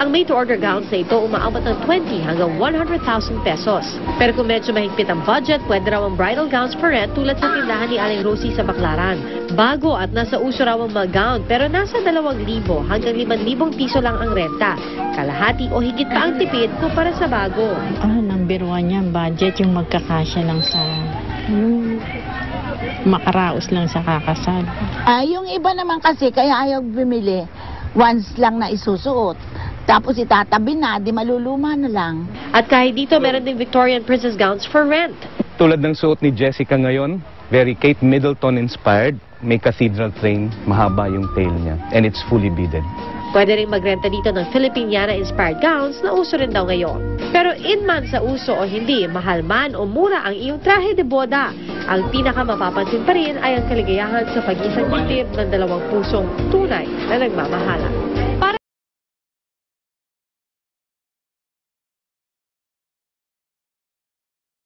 Ang made-to-order gowns na ito umaabot ng 20 hanggang 100,000 pesos. Pero kung medyo mahigpit ang budget, pwede raw ang bridal gowns for rent tulad sa tindahan ni Aling Rosie sa Baclaran. Bago at nasa uso raw ang mga gown pero nasa 2,000 hanggang 5,000 piso lang ang renta. Kalahati o higit pa ang tipid kumpara sa bago. Number 1 yan, budget yung magkakasya lang sa makaraos lang sa kakasal. Yung iba naman kasi kaya ayaw bumili, once lang na isusuot. Tapos itatabi na, di maluluma na lang. At kahit dito, meron ding Victorian princess gowns for rent. Tulad ng suot ni Jessica ngayon, very Kate Middleton inspired. May cathedral train, mahaba yung tail niya, and it's fully beaded. Pwede rin magrenta dito ng Filipiniana-inspired gowns na uso rin daw ngayon. Pero in man sa uso o hindi, mahal man o mura ang iyong trahe de boda, ang pinakamapapansin pa rin ay ang kaligayahan sa pag-isang dibdib ng dalawang pusong tunay na nagmamahalan.